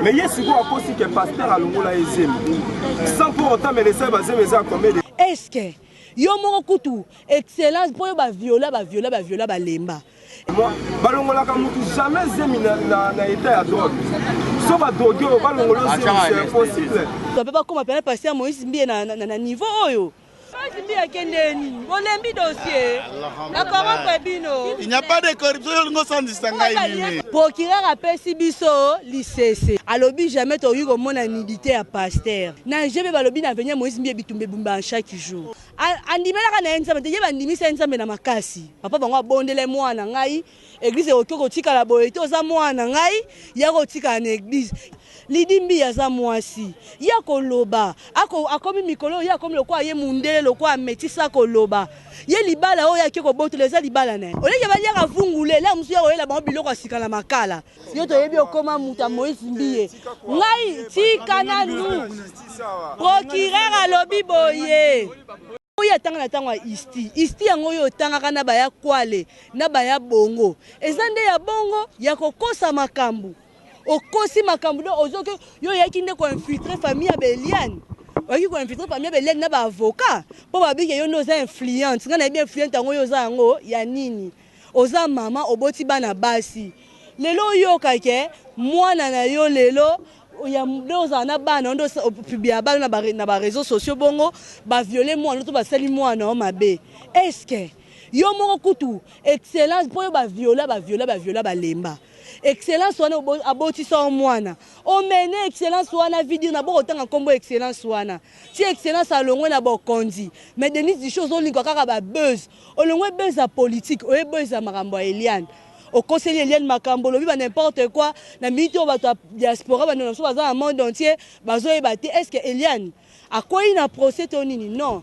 mais il y a souvent un poste que pasteur à l'ongola ezem sans pour autant me laisser baser mes accommodés. Est-ce que yo moko kutu excellence pour ba viola ba lemba moi balongola ka mutu jamais zemi na état ya drogue so ba drogue o balongola c'est impossible to peut pas comme appeler pasteur Moïse Mbie na niveau oyo. Il n'y a pas de corruption. Procureur appelle Sibiso l'ICC. Alobi jamais tu as eu mon nudité à pasteur. N'a jamais balobi na venir Moïse Mbie bitumbe bumba chaque jour. Andimela kana enza mate yeba ndimisa enza na makasi. Papa bango bondele mwana ngai. Église okoko tika la boyeto oza mwana ngai ya kotika na église. Lidimbi ya za mwasi ya koloba akomi mikolo ya komi lokwa ye mundele lokwa metisa koloba ye libala o ya kiko boteleza libala na oleke balia ka vungule la musu ya oyela ba biloko asika na makala yo to yebi okoma muta Moïse Mbie ngai tika na nu procureur alobi boye oya tanga na tanga isti yango yo tanga kana ba ya kwale na ba ya bongo ezande ya bongo ya kokosa makambu okosi makambu do ozoke yo yaki nde ko infiltrer famille ya Beliane oki ko infiltrer famille ya Beliane na ba avocat po ba bike yo no za influence ngana bien influence tango yo za ngo ya nini oza mama oboti bana basi lelo yo kake mwana na yo lelo ya mdoza na bana ndo publier bana na ba réseaux sociaux bongo ba violer mwana to ba sali mwana o mabe est-ce que yo moko kutu excellence po yo ba viola ba lemba excellence wana abotisa mwana omene excellence wana vidir na bo tanga kombo excellence wana ti excellence alongwe na bokonzi mais Denis di choses olinga kaka ba buzz olongwe buzz a politique oye buzz a makambo Eliane au conseiller Eliane makambo lobi ba n'importe quoi na mito ba diaspora ba no so baza dans monde entier bazo ebate est-ce que Eliane a quoi ina procès tonini non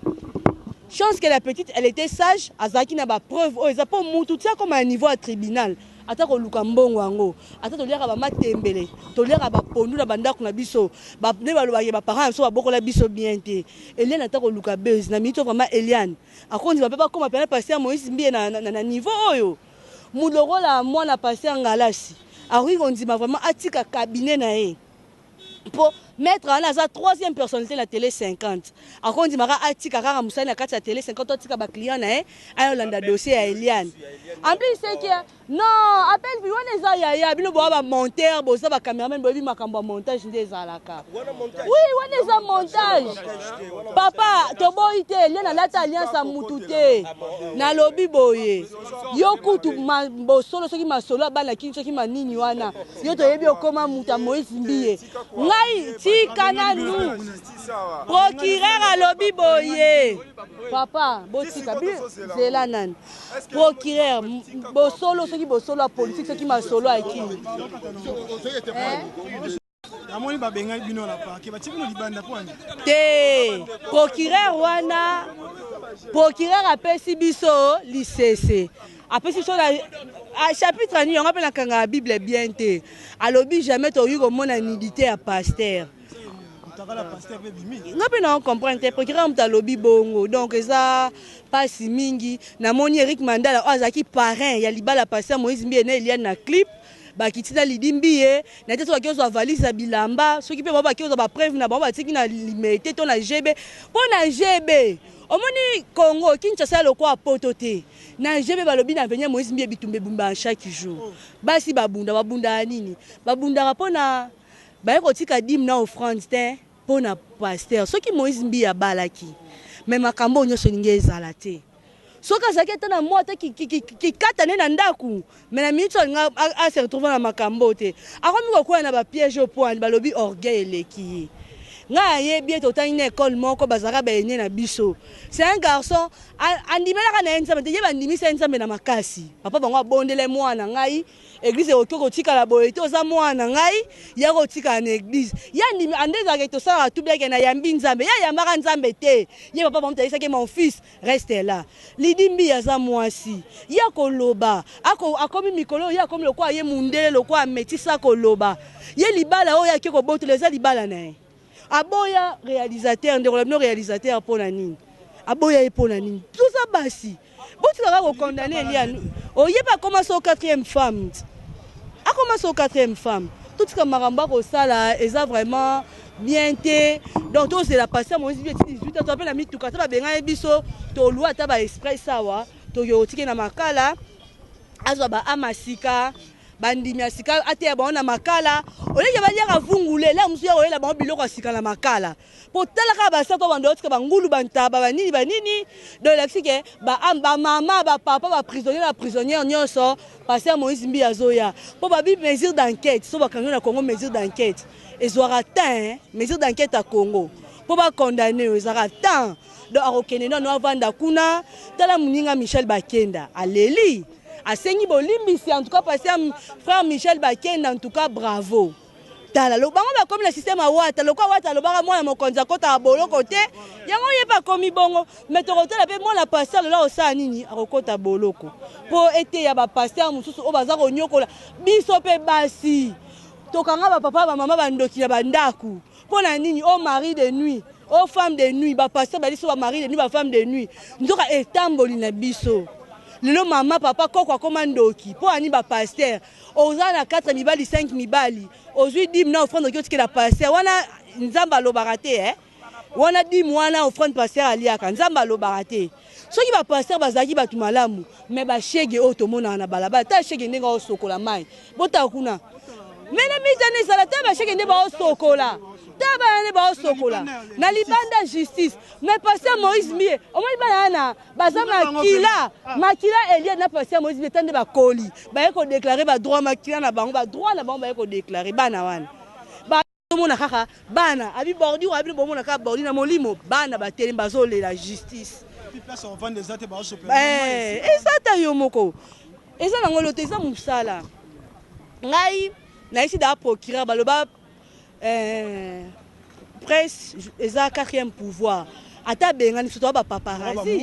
chance que la petite elle était sage azaki na ba preuve o eza pas mutu tia comme un niveau à tribunal ata ko luka mbongo wango ata to liaka ba matembele to liaka ba pondu na bandako na biso ba ne ba loba ba parents so ba bokola biso bien te Eliane ata ko luka buzz na mito vraiment Eliane akondi ba pas comme appeler pasteur Moïse Mbie na niveau oyo muloko la mwana pasteur Ngalasi ari ondima vraiment atika cabinet na ye pour mettre en asa troisième personnalité la télé 50 akondi maka atika kaka musani na kati ya télé 50 atika ba client na ye ayolanda dossier ya Eliane en plus c'est que non appelle bi wana eza ya bino bo ba monteur bo ça ba cameraman bo bi makambo montage ndeza alaka oui wana eza montage papa to boite Eliane lata alliance a mutute na lobi boye yo kutu bo solo soki masolo bana kinso ki manini wana yo to yebi okoma muta Moïse Mbie ngai tika nous procureur alobi boye papa botika bi zela nan procureur bosolo soki bosolo politique soki masolo akini amoni ba benga bino na pa ke ba tibino libanda pwani te procureur wana procureur apesi biso l'ICC apesi biso à chapitre ni on appelle la Bible bien te alobi jamais to yuko mona nudité à pasteur nga pe na comprendre te procureur mtalobi bongo donc eza pasi mingi na moni Eric Mandala azaki parrain ya libala pasteur Moïse Mbie na Eliane na clip bakitina Lidimbi na te so bakizo valise bilamba soki pe bakizo ba preuve na ba tiki na limité to na GB pona GB omoni Congo Kinshasa lokwa poto te na GB balobi na venir Moïse Mbie bitumbe bumba chaque jour basi babunda nini babunda rapona ba kotika dim na offrande te pona pasteur soki Moïse Mbie abalaki mais makambo nyoso ninge ezala te soka zaki tana mota ki katane na ndaku mais na minute a se retrouver na makambo te akomi ko na ba piège au point balobi orgueil eleki nga yebi totani na école moko bazaka ba ene na biso c'est un garçon andimela kana enza mate yeba ndimisa enza na makasi papa bango abondele mwana ngai église okoko tika la boyeto oza mwana ngai ya kotika na église ya ndimi andeza ke to sala tout bien ke na yambi nzambe ya yambaka nzambe te ye papa bango taisa ke mon fils reste là lidimbi ya za mwasi ya koloba akomi mikolo ya komi lokwa ye mundele lokwa metisa koloba ye libala o ya ke ko boteleza libala na ye aboya réalisateur ndeko réalisateur pona nini aboya pona nini tout ça basi botika ko condamner Eliane oyeba commencer au quatrième femme a commencé au quatrième femme tout ce que maramba ko sala eza vraiment bien té donc to c'est la passer Moïse 18 ans to appelle la mituka ta ba benga biso to loi ta ba express sawa to yo tike na makala azwa ba amasika bandimi asika ate ya baona makala oleke baliaka vungule la musu ya oyela ba biloko asika na makala po talaka basa to bando tika bangulu bantaba banini do laksike ba mama ba papa ba prisonnière nyonso passer Moïse Mbi azoya po ba bi mesure d'enquête so ba kango na Congo mesure d'enquête ezwara temps mesure d'enquête à Congo po ba condamner ezwara temps do arokene no avanda kuna tala muninga Michel Bakenda aleli asengi bolimbisi en tout cas passer frère Michel Bakenda en tout cas bravo tala lo bango ba comme le système a wata lo kwa wata lo ba mwana mokonza kota bolo côté yango yeba komi bongo mais to kotela pe mwana passer lo la osa nini akokota boloko po ete ya ba passer mususu o baza ko nyokola biso pe basi to kanga ba papa ba mama ba ndoki ya bandaku po na nini o mari de nuit o femme de nuit ba passer ba liso ba mari de nuit ba femme de nuit ndoka etamboli na biso lelo mama papa koko akoma ndoki po ani ba pasteur oza na 4 mibali 5 mibali ozwi dim na offrande ki otike la pasteur wana nzamba alobaka te wana dim wana offrande pasteur aliaka nzamba alobaka te soki ba pasteur bazalaki bato malamu me bashege oyo tomonaka na balabala ta shege ndenge osokola mai botaka kuna mene mitane ezala te bashege nde baosokola tabane ba sokola na libanda justice mais pasteur Moïse Mbi omoni bana na baza makila Elia na pasteur Moïse Mbi tande ba koli ba ko déclarer ba droit makila na bango ba ba ko déclarer bana wana ba mona kaka bana abi bordi abi bomona ka bordi na molimo bana ba tele bazole la justice place on vend des ates ba so ezata yo moko eza na ngolo te eza musala ngai na isi da procureur baloba presse eza 4e pouvoir ata benga ni soto ba paparazzi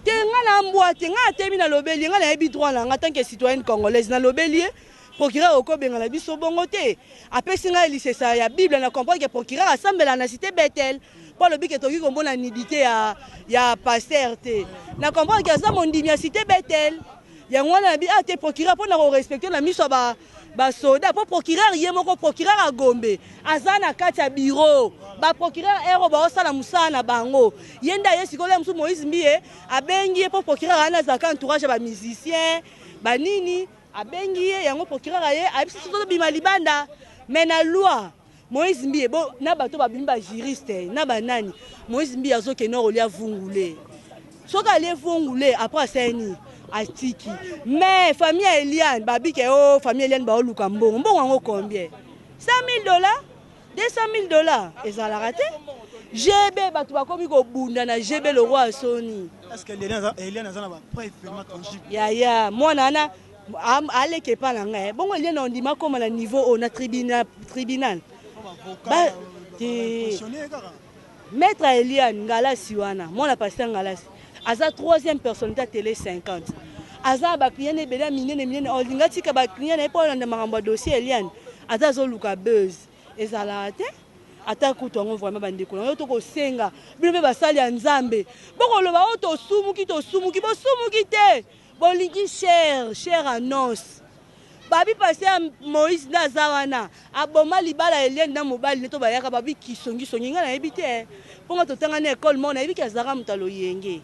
te nga na mbwate nga atemi na lobeli nga na yebi droit na tant que citoyenne congolaise na lobeli procureur oko benga na biso bongo te apesi nga lisesa ya bible na comprendre que procureur assemblea na cité Bethel pour le bique toki kombo na nidité ya pasteur te na comprendre que ça mondimi ya cité Bethel ya ngwana bi ate procureur pour na respecter na miso ba soda pour procureur yemoko procureur a Gombe azana kati ya bureau ba procureur ero ba osala musana bango yenda yesikole musu Moïse Mbi abengi pour procureur ana zaka entourage ba musicien ba nini abengi yango procureur aye abisi soto bima libanda mais na loi Moïse Mbi bo na bato ba bimba juriste na banani Moïse Mbi azoke no olia vungule soka ali vungule après seni atiki mais famille Eliane babike oh famille Eliane ba oluka mbongo wango combien $100,000 $200,000 ezala raté GB batu bakomi ko bunda na GB le roi Sony est-ce que Eliane azana ba preuve vraiment tangible ya mwana na aleke pa na ngai bongo Eliane on dit ma comme na niveau au na tribunal ba maître Eliane ngala siwana mwana pasteur ngala aza 3e personnalité à télé 50 aza ba client ebela minene olinga tika ba client na po na makambo dossier Eliane aza zo luka buzz ezala te ata kutongo vraiment bandeko yo to ko senga bino be basali ya nzambe boko loba o to sumuki bo sumuki te bolingi cher annonce babi passer Moïse na zawana aboma libala Eliane na mobali neto bayaka babi kisongi nga na ebite ponga totanga na école mona ebiki azara mutalo yenge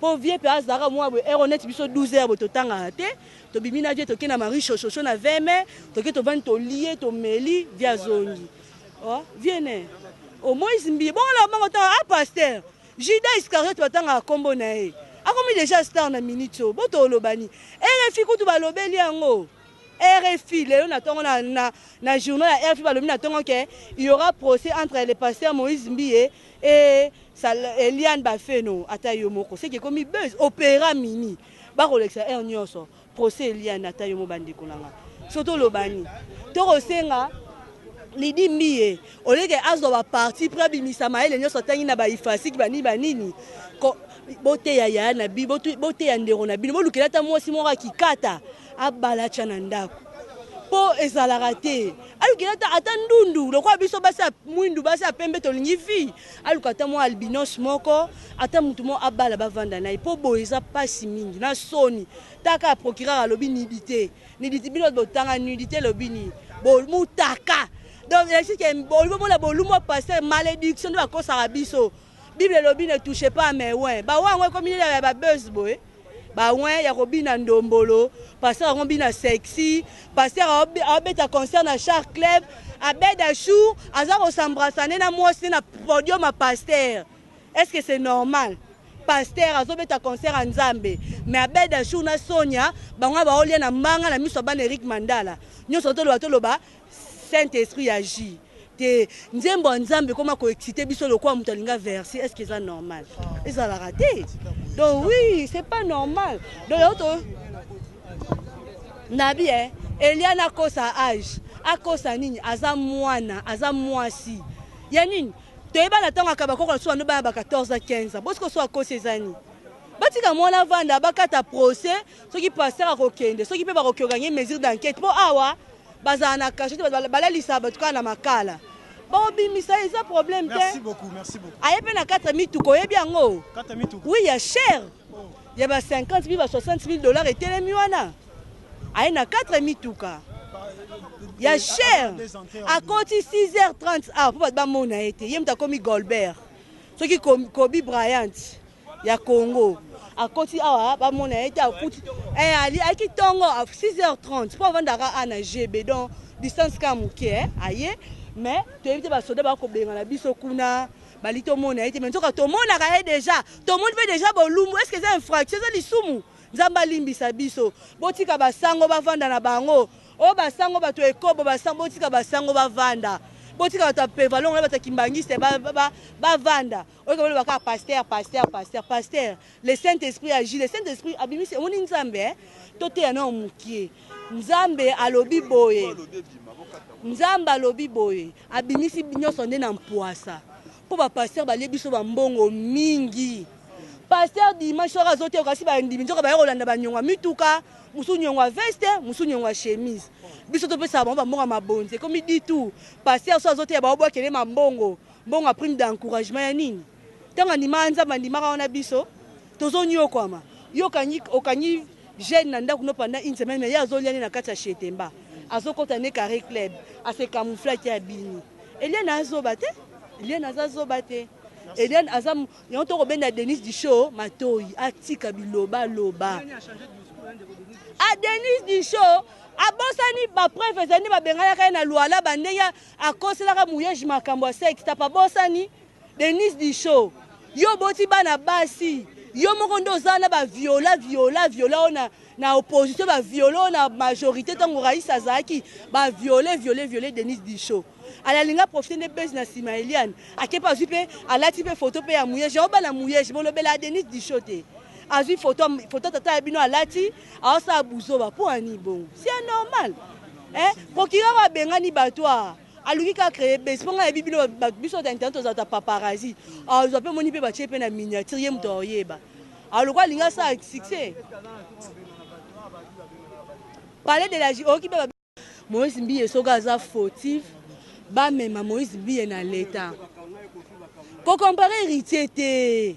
po vie pe azara mwa bo eronet biso 12h bo totanga te to bimina je to kena mari chochocho na 20 mai to ke to van to lié to meli via zongi oh viene o Moïse Mbi bon la bango ta a pasteur Judas Iscariot batanga kombo na e akomi déjà star na minute bo to lobani RFI kutu ba lobeli yango RFI lelo na tongo na journal ya RFI balobi na tongo ke il y aura procès entre le pasteur Moïse Mbi et Eliane Bafeno ata yo moko c'est que comme buzz opéra mini ba kolexa nyonso procès Eliane ata yo mo bandiko nanga soto lobani to kosenga lidi Mbi oleke azo ba parti prabimisa maele nyonso tangi na ba ifasiki banini ko bote ya na bi bote ya ndero na bi bolukela ta mwasi moko kikata abala chana ndako po ezalaka te alukela ta ata ndundu lokwa biso basa mwindu basa pembe tolingi vi alukata mo albinos moko ata mutu mo abala bavanda na po boeza pasi mingi na soni taka procureur alobi nidité bino botanga nudité lobini mutaka. Donc, il y a un pasteur, malédiction de la cause arabiso. Bible lobby ne touchez pas à mes ouins. Bah ouais, comme il y a un buzz boy. Bah ouais, il y a Robin Ndombolo, pasteur Robin sexy, pasteur a concert à chaque club, à Bedachou, à Zaro Sambrasané, na moi c'est na podium à pasteur. Est-ce que c'est normal? Pasteur a concert en Zambé, mais à Bedachou na Sonia, bah on va aller na manga na miso ban Eric Mandala. Nous sommes le bas, Saint-Esprit agit. Nzembo Nzambe comment coexciter biso le quoi mutalinga verser, est-ce que c'est normal? Et ça l'a raté. Donc oui, c'est pas normal. Donc l'autre Nabi Eliana kosa âge, akosa nini aza mwana, aza mwasi. Yanine, toyeba na tanga kabako ko so no ba 14 à 15 ans. Bosko so akosa ezani. Batika mwana vanda bakata procès, ceux qui passer à kokende, ceux qui peuvent gagner mesure d'enquête pour awa bazana cachette balalisa batuka na makala. Bon bimisa c'est un problème. Merci beaucoup, merci beaucoup. Ayepe na 4 mituko yebi yango. 4 mituko. Oui, il y a cher. Il y a 50 000 à 60 000 $ et télémiwana. Aye na 4 mituka. Il y a cher. À côté 6h30 ah pour pas mona été. Yem ta komi Goldberg. Ceux qui Kobe Bryant. Il y a Congo. À côté ah ba mona été à côté ali aki tongo à 6h30 pour vendre à na GB donc distance kamuke aye. Mais tu évites de soda ba ko benga na biso kuna balito mona été mais to ka to mona ka déjà tout le monde fait déjà bolumbu est-ce que c'est infraction c'est lisumu nzamba limbisa biso botika basango bavanda na bango o basango bato ekobo basango botika basango bavanda botika bato pevalon bato kimbangiste bavanda o ko baka pasteur le Saint-Esprit agit le Saint-Esprit abimisi on nzambe tote ya na mukie nzambe alobi boye Nzamba alobi boye abimisi nyonso nde na mpoasa po ba pasteur balebiso ba mbongo mingi pasteur dimanche ora zote okasi ba ndimi nzoka ba rolanda ba nyongwa mituka musu nyongwa veste musu nyongwa chemise biso to pesa ba mbongo mabonze comme dit tout pasteur so zote ba obwa kele mambongo mbongo a prime d'encouragement ya nini tanga ndima nzamba ndima ka ona biso tozo nyokwama yokanyi okanyi jeune na ndako no pendant une semaine mais ya zoliani na kati ya Chetemba azokota ne carré club a se camoufler qui a bini Eliane azobate Eliane azobate Eliane azam yonto ko benda Denis du show matoi atika biloba loba a Denis du show abosani ba preuve zani ba bengala ka na luala bandenya akosela ka muyeji makambo sex tapa bosani Denis du show yo boti bana basi yo moko ndo zana ba viola ona na opposition ba violo na majorité tango Raïssa Zaki ba violer Denis Dicho ala linga profiter de buzz na sima Eliane akepa zupe ala type photo pe ya mouye jo ba na mouye bo lobela Denis Dicho te azui photo tata bino alati asa buzoba pour ani bon c'est normal procureur ba bengani batwa aluki ka créer bes ponga bibilo biso d'internet za paparazzi azope moni pe ba chepe na miniature yem to yeba alukwa linga sa succès. Parler de la qui peut Moïse Mbiye soga za fautif ba même Moïse Mbiye na l'état. Ko comparer héritier té.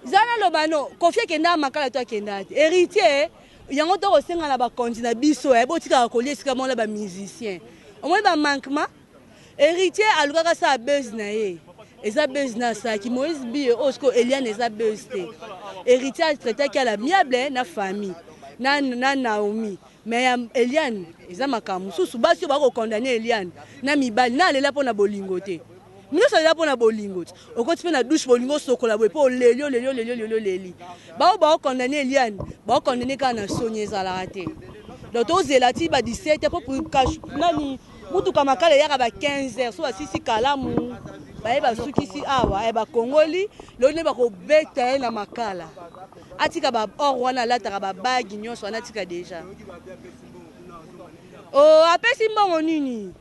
Zana lobano kofie kenda makala to kenda. Héritier yango to kosenga na ba continent biso botika ko liesika mona ba musicien. Au moins ba manquement héritier alukaka sa buzz na ye. Eza buzz na sa ki Moïse Mbiye osko Eliane eza buzz té. Héritier traité qui a la miable na famille. Na Naomi mais Eliane eza makamu susu basi ba ko condamner Eliane na mibali na lela pona bolingo te mino so lela pona bolingo okoti pe na douche bolingo sokola boy po leli ba ko condamner Eliane ba ko condamner kana Sonyeza la raté donc ozela ti ba 17 pour cash nani mutu kama kale yaka ba 15h so asisi kalamu ba eba sukisi awa eba kongoli lo ne ba ko beta na makala atika ba or wana lataka ba bagi nyonso anatika déjà oh apesi mbongo nini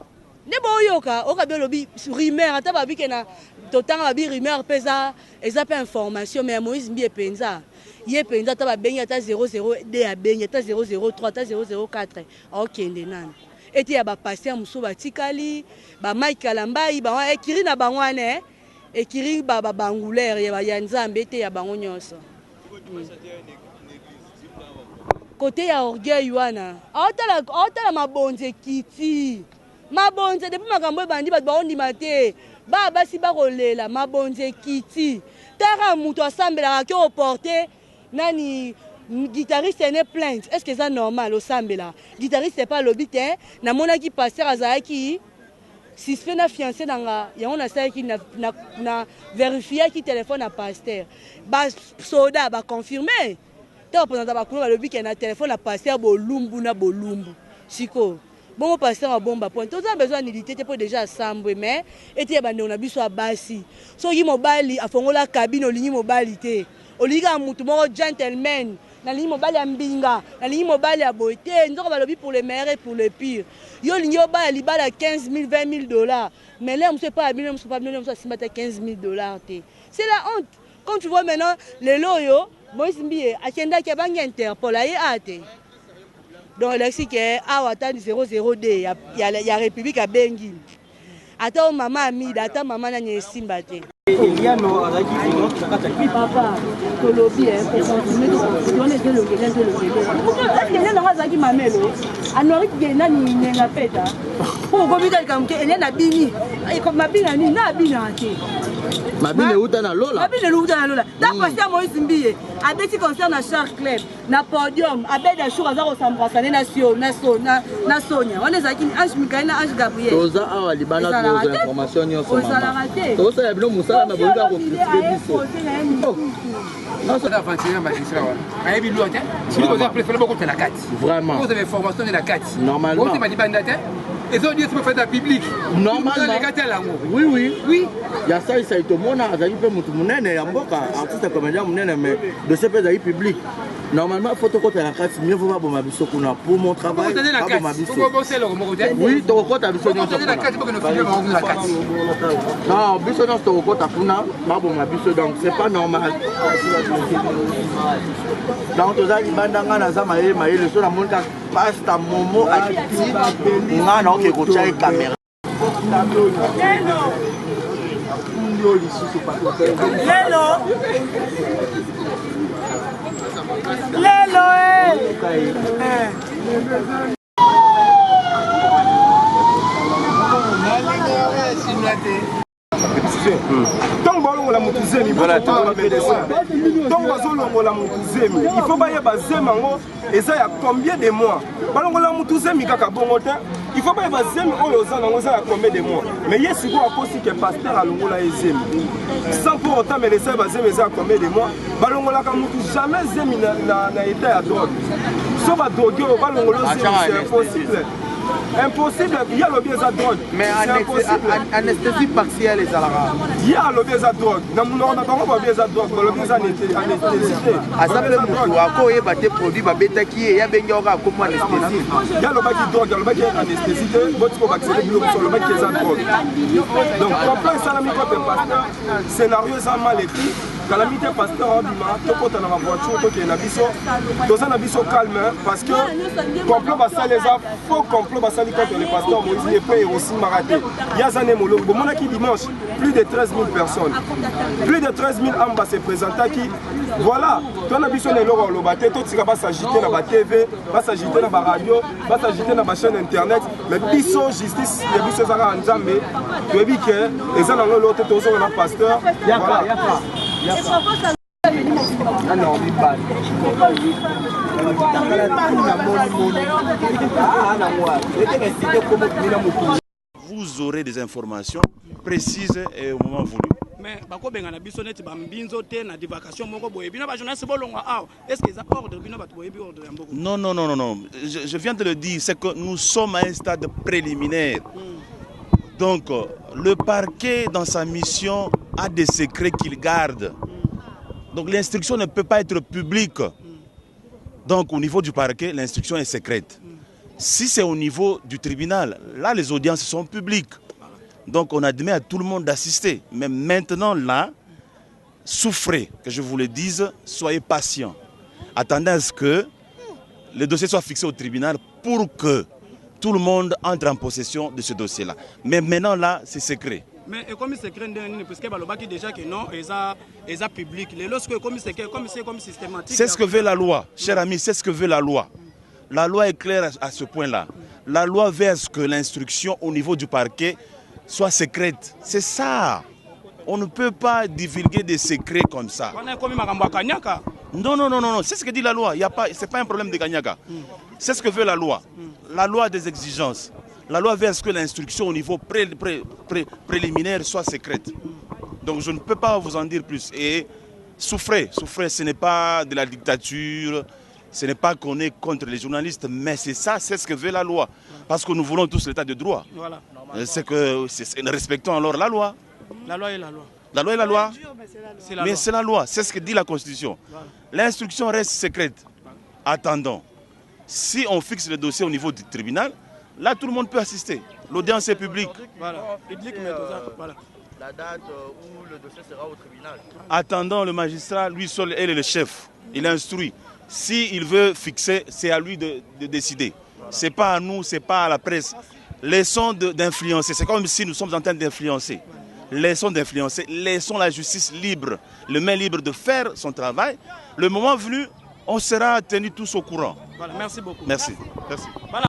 ne boyoka okabe lobi rumeur ata ba bikena totanga ba bi rumeur pesa eza pe information mais Moïse Mbiye penza ye penza ata ba bengi ata 00 de ya bengi ata 003 ata 004 okende nani eti ya ba pasteur muso batikali ba Mike Kalambai ba ekiri na bangwane ekiri ba bangulaire ya Nzambe ete ya bango nyonso côté ya orgueil wana aotala mabonze kiti mabonze depuis makambo ebandi bato baondima te basi bakolela mabonze kiti tara moto asambelaka ke oporte nani guitariste ene plainte est-ce que ça normal osambela guitariste pas lobi te namonaki pasteur azalaki suspect na fiancé nanga yango nasalaki na vérifiaki téléphone na pasteur basoda baconfirme te baprésenta bakolo balobi ke na téléphone na pasteur bolumbu na bolumbu siko bongo pasteur abomba point toza besoin nilité te po déjà asambwe mais ete bandeko na biso abasi soki mobali afongola kabine olingi mobali te olinga mutu moko gentleman nalingi mobali ya mbinga nalingi mobali ya boye te nzoko balobi pour le meilleur et pour le pire yo olingi obala libala 15 000 20 000 dollars mais là monsieur pas abino monsieur pas abino monsieur asimba te 15 000 dollars te c'est la honte quand tu vois maintenant les loyo Moïse Mbie akendaki abangi Interpol aye ate donc lexi ke awatani 00D ya république a bengi ata mama amida ata mama na nyesimba te Eliano azaki finance papa tolobi pour continuer de donner de l'ongélé est-ce que Eliano azaki mamelo anori gena ni nenga peta pour komika kamke Eliana bini comme mabina ni na bina te mabine uta na lola mabine uta na lola da pasteur Moïse Mbie abeti concert na Shark Club na podium abeda jour azako s'embrasser na Sonia on ezaki Ange Michael na Ange Gabriel toza awa libana toza information nyonso mama toza ya bino musala na bonga ko biso non c'est aventure magistrat wa ayebi lote si vous avez préféré beaucoup de la carte vraiment vous avez formation de la carte normalement vous avez bandate et ça dit tu peux faire de public normalement oui oui ya ça il s'est mona azali pe mutu munene ya mboka artiste comédien munene mais de ce pays public normalement photo côté la carte mieux vaut pas bon mabiso kuna pour mon travail pas bon mabiso oui to côté biso nyonso la carte pour que nous filmions la carte non biso nyonso to côté kuna pas bon mabiso donc c'est pas normal donc to zali bandanga na za maye le so na monka pasta momo akiti ngana oke ko chai caméra Lelo donc balongola motu zemi donc bazolongola motu zemi il faut bayeba zemi yango eza ya combien de mois balongola motu zemi kaka bongo te il faut bayeba zemi oyo oza nango eza ya combien de mois mais ye sikoyo akosi ke pasteur alongola ye zemi sans pour autant mais lesa bazemi eza ya combien de mois balongolaka motu jamais zemi na état ya drogue so badrogue oyo balongola zemi c'est impossible impossible, il y a l'objet de drogue. Mais anesthésie partielle et salariale. Il y a l'objet de drogue. Nous n'avons pas l'objet de drogue, mais l'objet d'anesthésie. À ça, le moutou, à quoi il y a des produits, il y a des comme anesthésie. Il y a l'objet de drogue, il y a l'objet d'anesthésie, votre vaccin, le mec qui est en drogue. Donc, comprendre ça, le scénario est mal écrit. Calamité pasteur Abima, tout dans la voiture, tout est dans la biso calme parce que complot va les a faux complot va salir contre les pasteurs Moïse et aussi maraté. Il y a un émolo, qui dimanche, plus de 13 000 personnes. Plus de 13 000 âmes va se présenter qui voilà, toi na biso ne loro lobaté, tout ça va s'agiter dans la TV, va s'agiter dans la radio, va s'agiter dans la chaîne internet, mais biso justice, les biso zara nzambe, tu es que les gens dans l'autre tous on a pasteur. Voilà. Vous aurez des informations précises et au moment voulu. Mais bako benga na biso net bambinzo te na divagation moko boye bino ba journaliste bolongwa aw est-ce que ça ordre bino ba boye bi ordre ya mboko Non, je viens de le dire, c'est que nous sommes à un stade préliminaire. Donc le parquet dans sa mission a des secrets qu'il garde. Donc l'instruction ne peut pas être publique. Donc au niveau du parquet, l'instruction est secrète. Si c'est au niveau du tribunal, là les audiences sont publiques. Donc on admet à tout le monde d'assister. Mais maintenant là, souffrez, que je vous le dise, soyez patients. Attendez à ce que le dossier soit fixé au tribunal pour que tout le monde entre en possession de ce dossier-là. Mais maintenant là, c'est secret. Mais comme secret parce que balobaki déjà que non, ils a public. Les lorsque comme secret, comme c'est comme systématique. C'est ce que veut la loi, cher ami, c'est ce que veut la loi. La loi est claire à ce point-là. La loi veut à ce que l'instruction au niveau du parquet soit secrète. C'est ça. On ne peut pas divulguer des secrets comme ça. Non, non, non, non, c'est ce que dit la loi. Ce n'est pas un problème de Kanyaka. C'est ce que veut la loi. La loi a des exigences. La loi veut à ce que l'instruction au niveau préliminaire soit secrète. Donc je ne peux pas vous en dire plus. Et souffrez, ce n'est pas de la dictature, ce n'est pas qu'on est contre les journalistes, mais c'est ça, c'est ce que veut la loi. Parce que nous voulons tous l'état de droit. Voilà. C'est que respectons alors la loi. La loi est la loi. La loi est la loi. Mais c'est la loi, c'est ce que dit la Constitution. Voilà. L'instruction reste secrète. Attendons. Si on fixe le dossier au niveau du tribunal, là tout le monde peut assister. L'audience est publique. Voilà. Voilà. La date où le dossier sera au tribunal. Attendons le magistrat, lui seul, il est le chef. Il instruit. S'il veut fixer, c'est à lui de décider. Ce n'est pas à nous, ce n'est pas à la presse. Laissons d'influencer. C'est comme si nous sommes en train d'influencer. Laissons d'influencer. Laissons la justice libre, le main libre de faire son travail. Le moment venu, on sera tenus tous au courant. Voilà, merci beaucoup. Merci. Merci. Voilà.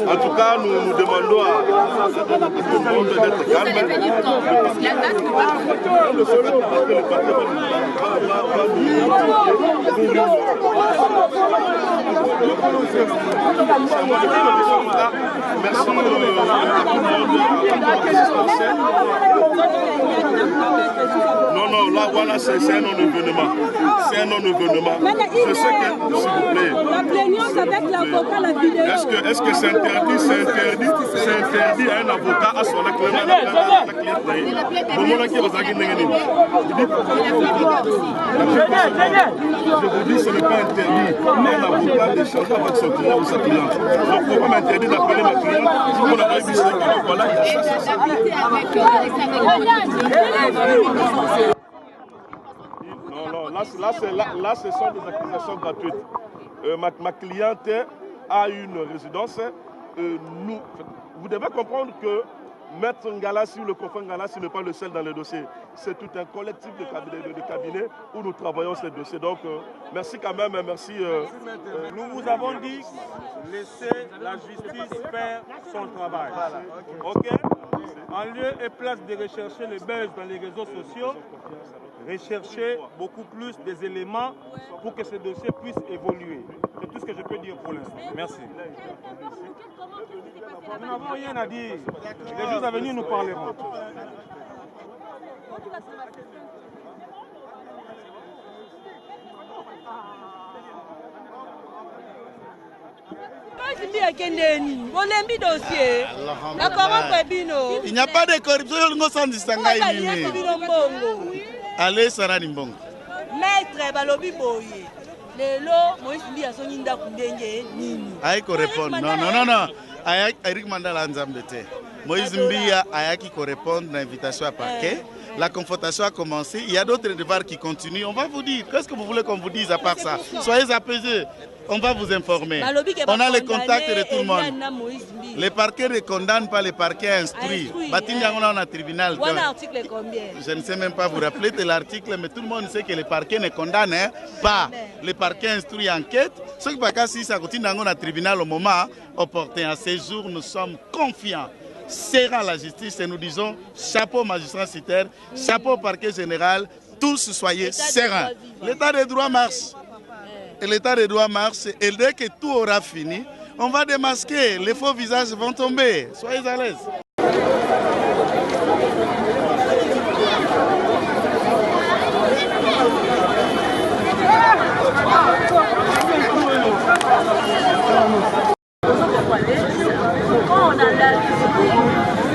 En tout cas, nous demandons à tout le monde d'être calme. Non, non, là, voilà, c'est un non-événement. C'est un non-événement. Je sais que, s'il vous plaît. La plaignance avec l'avocat, la vidéo. Est-ce que c'est interdit? C'est interdit à un avocat à son cliente. Je vous dis, ce n'est pas interdit à un avocat d'échanger avec son client ou sa cliente. Donc, il ne faut pas m'interdire d'appeler ma cliente. Si on a vu ça, voilà, il y a ça. Non, là, ce sont des accusations gratuites. Ma cliente a une résidence. Vous devez comprendre que Maître Ngalassi ou le confrère Ngalassi n'est pas le seul dans le dossier. C'est tout un collectif de cabinets où nous travaillons ces dossiers. Donc, merci quand même. Merci. Nous vous avons dit, laissez la justice faire son travail. Ok? En lieu et place de rechercher les buzz dans les réseaux sociaux, rechercher beaucoup plus des éléments pour que ce dossier puisse évoluer. C'est tout ce que je peux dire pour l'instant. Merci. Nous n'avons rien à dire. Les jours à venir, nous parlerons. Il n'y a pas de corruption sans distinguer. Allez, Sarah Nimbongo. Maître Balobi Boye. Aïe, répondre. Non. Eric Mandala Nzambete. Moïse Mbia a qui répondre à l'invitation à parquet. La confrontation a commencé. Il y a d'autres devoirs qui continuent. On va vous dire. Qu'est-ce que vous voulez qu'on vous dise à part ça? Soyez apaisés. On va vous informer. On a les contacts de tout le monde. Les parquets ne condamnent pas, les parquets instruits. On a un tribunal. L'article combien? Je ne sais même pas vous rappeler de l'article, mais tout le monde sait que les parquets ne condamnent pas. Les parquets instruits enquête. Ce qui va si ça continue dans un tribunal au moment opportun. À ces jours, nous sommes confiants. Serrant la justice et nous disons chapeau magistrat citaire, chapeau parquet général, tous soyez sereins. L'état de droit marche. Et l'état de droit marche. Et dès que tout aura fini, on va démasquer. Les faux visages vont tomber. Soyez à l'aise.